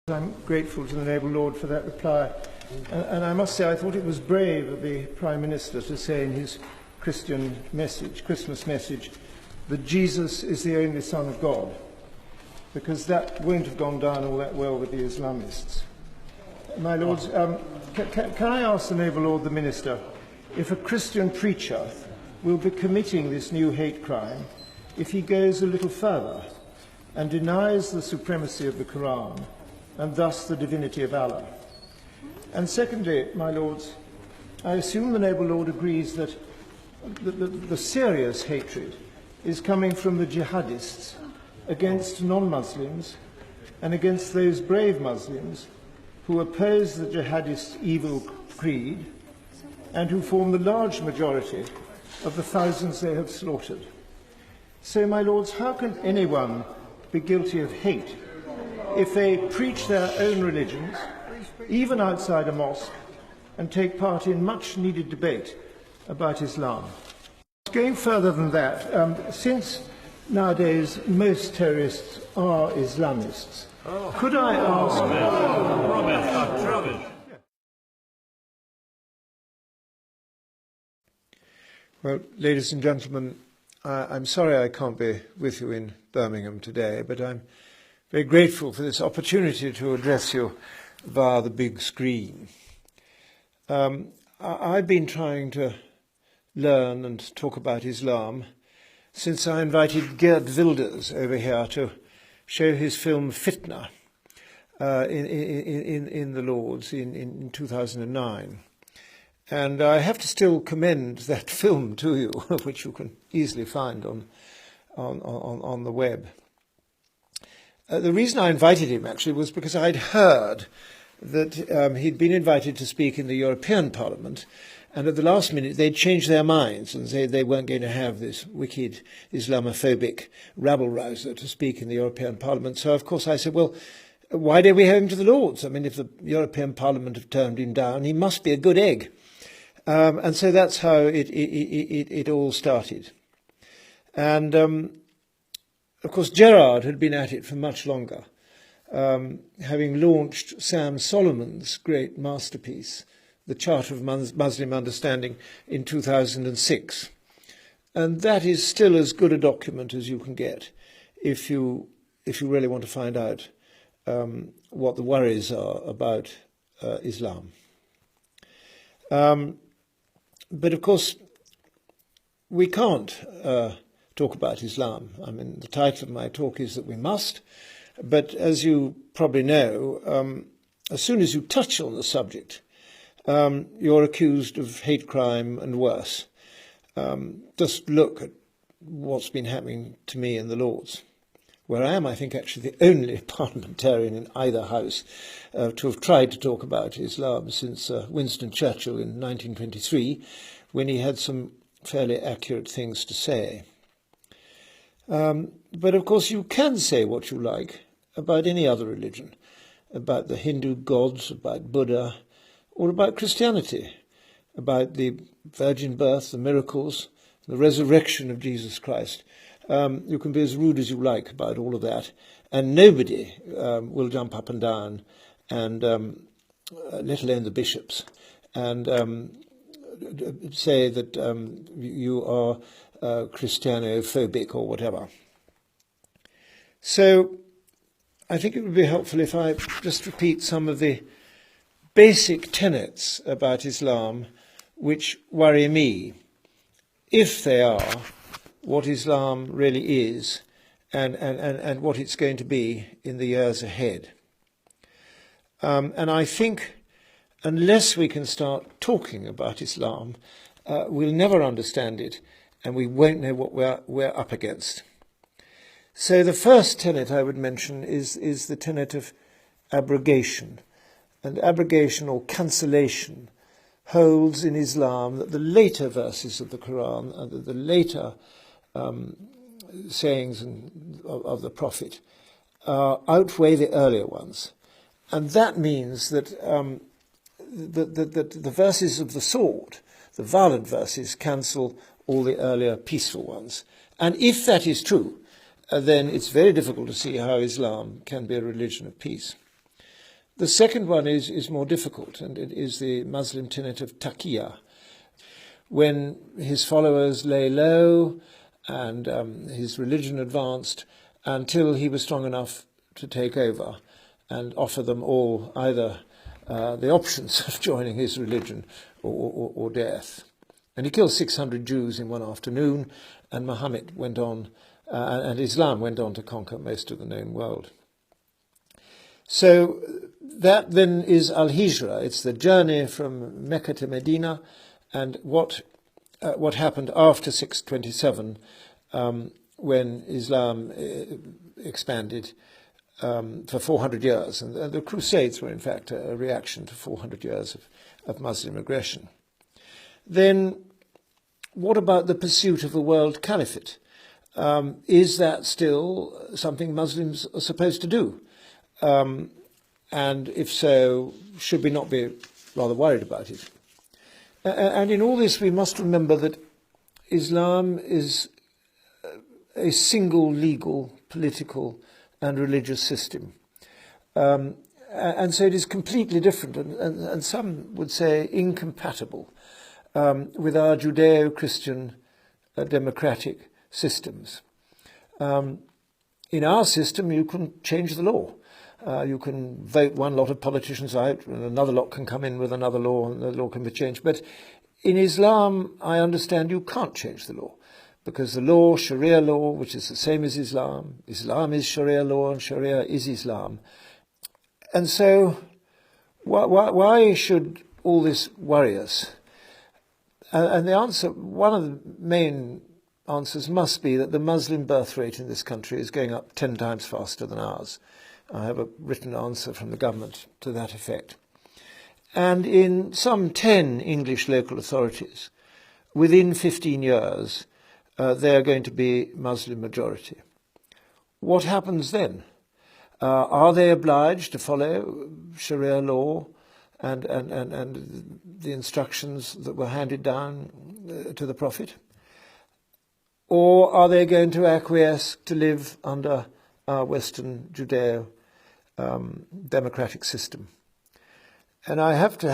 I'm grateful to the Noble Lord for that reply. And I must say, I thought it was brave of the Prime Minister to say in his Christmas message, that Jesus is the only Son of God, because that won't have gone down all that well with the Islamists. My Lords, can I ask the Noble Lord the Minister if a Christian preacher will be committing this new hate crime if he goes a little further and denies the supremacy of the Quran and thus the divinity of Allah? And secondly, my Lords, I assume the Noble Lord agrees that the serious hatred is coming from the jihadists against non-Muslims and against those brave Muslims who oppose the jihadist evil creed and who form the large majority of the thousands they have slaughtered. So, my Lords, how can anyone be guilty of hate if they preach their own religions, even outside a mosque, and take part in much-needed debate about Islam? Going further than that, since nowadays most terrorists are Islamists, could I ask... Well, ladies and gentlemen, I'm sorry I can't be with you in Birmingham today, but I'm very grateful for this opportunity to address you via the big screen. I've been trying to learn and talk about Islam since I invited Geert Wilders over here to show his film Fitna in the Lords in 2009. And I have to still commend that film to you, which you can easily find on the web. The reason I invited him, actually, was because I'd heard that he'd been invited to speak in the European Parliament, and at the last minute they'd changed their minds and said they weren't going to have this wicked Islamophobic rabble-rouser to speak in the European Parliament. So, of course, I said, well, why don't we have him to the Lords? I mean, if the European Parliament have turned him down, he must be a good egg. And so that's how it all started. And, of course, Gerard had been at it for much longer, having launched Sam Solomon's great masterpiece, The Charter of Muslim Understanding, in 2006. And that is still as good a document as you can get if you really want to find out what the worries are about Islam. But, of course, we can't talk about Islam. I mean, the title of my talk is that we must, but as you probably know, as soon as you touch on the subject, you're accused of hate crime and worse. Just look at what's been happening to me in the Lords, where I am, I think, actually the only parliamentarian in either house to have tried to talk about Islam since Winston Churchill in 1923, when he had some fairly accurate things to say. But, of course, you can say what you like about any other religion, about the Hindu gods, about Buddha, or about Christianity, about the virgin birth, the miracles, the resurrection of Jesus Christ. You can be as rude as you like about all of that, and nobody will jump up and down, and let alone the bishops, and say that you are Christianophobic or whatever. So I think it would be helpful if I just repeat some of the basic tenets about Islam which worry me, if they are what Islam really is and what it's going to be in the years ahead. And I think unless we can start talking about Islam, we'll never understand it and we won't know what we're up against. So the first tenet I would mention is the tenet of abrogation. And abrogation or cancellation holds in Islam that the later verses of the Quran and the later sayings of the Prophet outweigh the earlier ones. And that means that the verses of the sword, the violent verses, cancel all the earlier peaceful ones. And if that is true, then it's very difficult to see how Islam can be a religion of peace. The second one is more difficult, and it is the Muslim tenet of taqiyya. When his followers lay low and his religion advanced until he was strong enough to take over and offer them all either the options of joining his religion or death. And he killed 600 Jews in one afternoon, and Muhammad went on, and Islam went on to conquer most of the known world. So that then is al-Hijra. It's the journey from Mecca to Medina, and what happened after 627 when Islam expanded for 400 years. And the Crusades were in fact a reaction to 400 years of Muslim aggression. Then what about the pursuit of a world caliphate? Is that still something Muslims are supposed to do? And if so, should we not be rather worried about it? And in all this, we must remember that Islam is a single legal, political and religious system. And so it is completely different, and some would say incompatible with our Judeo-Christian democratic systems. In our system, you can change the law. You can vote one lot of politicians out and another lot can come in with another law and the law can be changed. But in Islam, I understand you can't change the law because the law, Sharia law, which is the same as Islam, Islam is Sharia law and Sharia is Islam. And so why should all this worry us? And the answer, one of the main answers must be that the Muslim birth rate in this country is going up 10 times faster than ours. I have a written answer from the government to that effect. And in some 10 English local authorities, within 15 years, they are going to be Muslim majority. What happens then? Are they obliged to follow Sharia law and the instructions that were handed down to the Prophet? Or are they going to acquiesce to live under our Western Judeo democratic system? And I have to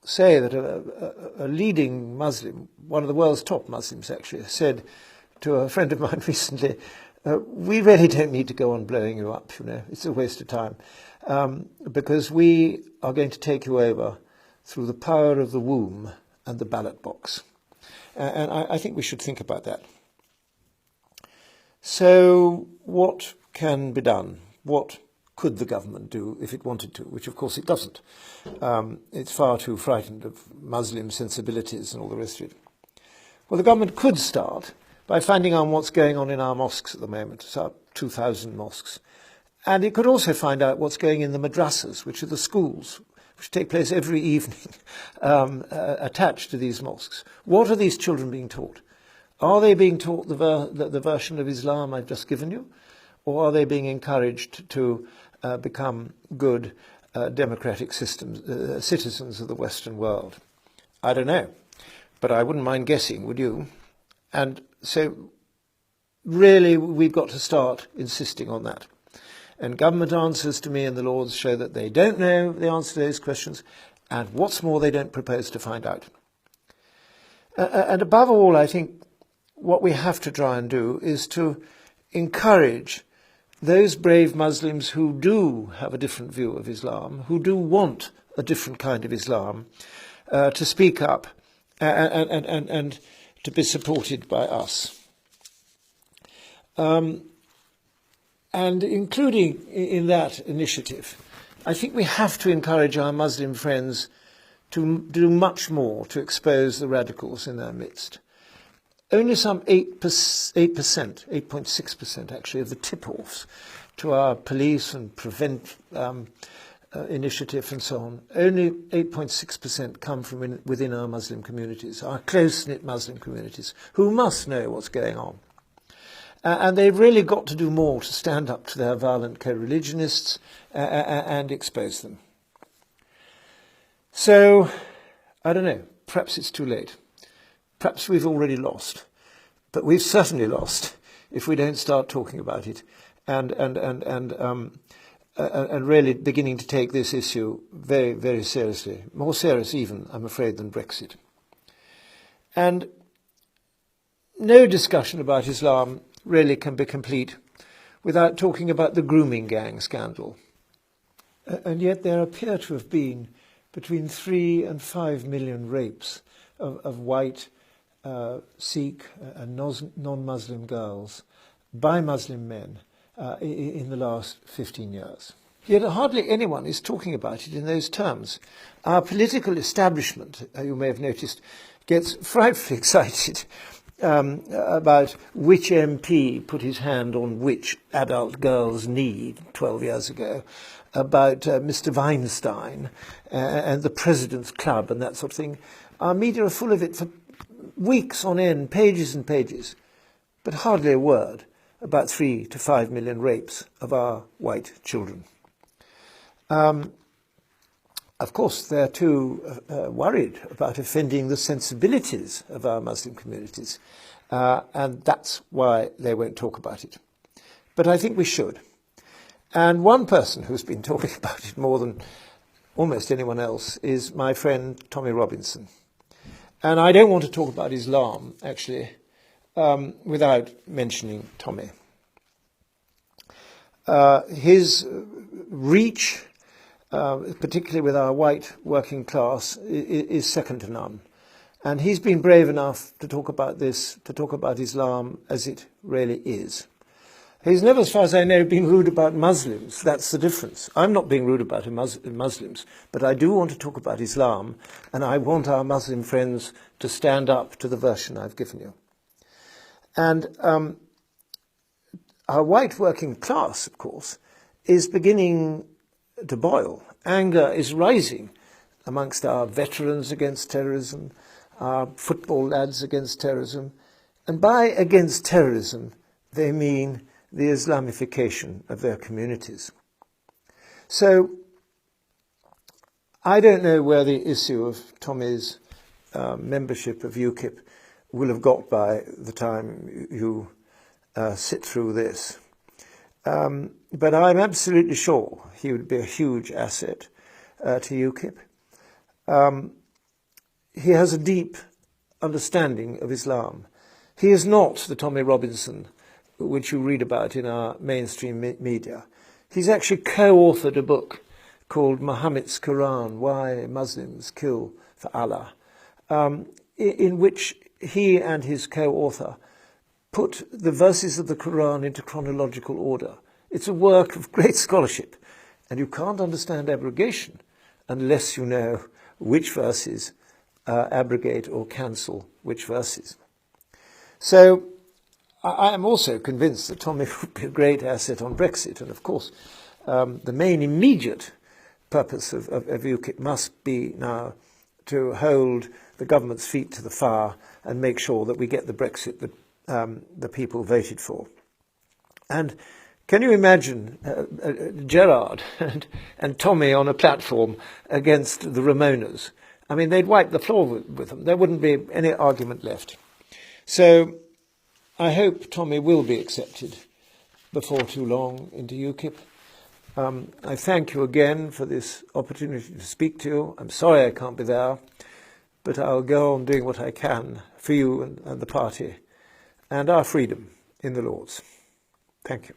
say that a leading Muslim, one of the world's top Muslims actually, said to a friend of mine recently, we really don't need to go on blowing you up, it's a waste of time, because we are going to take you over through the power of the womb and the ballot box. And I think we should think about that. So what can be done? What could the government do if it wanted to, which of course it doesn't. It's far too frightened of Muslim sensibilities and all the rest of it. Well, the government could start by finding out what's going on in our mosques at the moment. It's about 2,000 mosques. And it could also find out what's going in the madrasas, which are the schools, which take place every evening, attached to these mosques. What are these children being taught? Are they being taught the version of Islam I've just given you? Or are they being encouraged to become good democratic citizens of the Western world? I don't know, but I wouldn't mind guessing, would you? And so really we've got to start insisting on that. And government answers to me and the Lords show that they don't know the answer to those questions, and what's more, they don't propose to find out. And above all, I think what we have to try and do is to encourage those brave Muslims who do have a different view of Islam, who do want a different kind of Islam, to speak up and to be supported by us. And including in that initiative, I think we have to encourage our Muslim friends to do much more to expose the radicals in their midst. Only some 8.6% actually of the tip-offs to our police and prevent initiative and so on, only 8.6% come from within our Muslim communities, our close-knit Muslim communities, who must know what's going on. And they've really got to do more to stand up to their violent co-religionists and expose them. So, I don't know, perhaps it's too late. Perhaps we've already lost. But we've certainly lost if we don't start talking about it and and really beginning to take this issue very, very seriously, more serious even, I'm afraid, than Brexit. And no discussion about Islam really can be complete without talking about the grooming gang scandal. And yet there appear to have been between 3 and 5 million rapes of white, Sikh and non-Muslim girls by Muslim men in the last 15 years. Yet hardly anyone is talking about it in those terms. Our political establishment, you may have noticed, gets frightfully excited about which MP put his hand on which adult girl's knee 12 years ago, about Mr. Weinstein and the President's Club and that sort of thing. Our media are full of it for weeks on end, pages and pages, but hardly a word about 3 to 5 million rapes of our white children. Of course, they're too worried about offending the sensibilities of our Muslim communities, and that's why they won't talk about it. But I think we should. And one person who's been talking about it more than almost anyone else is my friend Tommy Robinson. And I don't want to talk about Islam, actually, without mentioning Tommy. His reach, particularly with our white working class, is second to none. And he's been brave enough to talk about this, to talk about Islam as it really is. He's never, as far as I know, been rude about Muslims. That's the difference. I'm not being rude about Muslims, but I do want to talk about Islam, and I want our Muslim friends to stand up to the version I've given you. And our white working class, of course, is beginning to boil. Anger is rising amongst our veterans against terrorism, our football lads against terrorism. And by against terrorism, they mean the Islamification of their communities. So I don't know where the issue of Tommy's membership of UKIP will have got by the time you sit through this. But I'm absolutely sure he would be a huge asset to UKIP. He has a deep understanding of Islam. He is not the Tommy Robinson which you read about in our mainstream media. He's actually co-authored a book called Muhammad's Quran, Why Muslims Kill for Allah, in which he and his co-author put the verses of the Quran into chronological order. It's a work of great scholarship, and you can't understand abrogation unless you know which verses abrogate or cancel which verses. So I am also convinced that Tommy would be a great asset on Brexit, and of course the main immediate purpose of UKIP must be now to hold the government's feet to the fire and make sure that we get the Brexit that the people voted for. And can you imagine Gerard and Tommy on a platform against the Ramonas? I mean, they'd wipe the floor with them. There wouldn't be any argument left. So I hope Tommy will be accepted before too long into UKIP. I thank you again for this opportunity to speak to you. I'm sorry I can't be there, but I'll go on doing what I can for you and the party and our freedom in the Lord's. Thank you.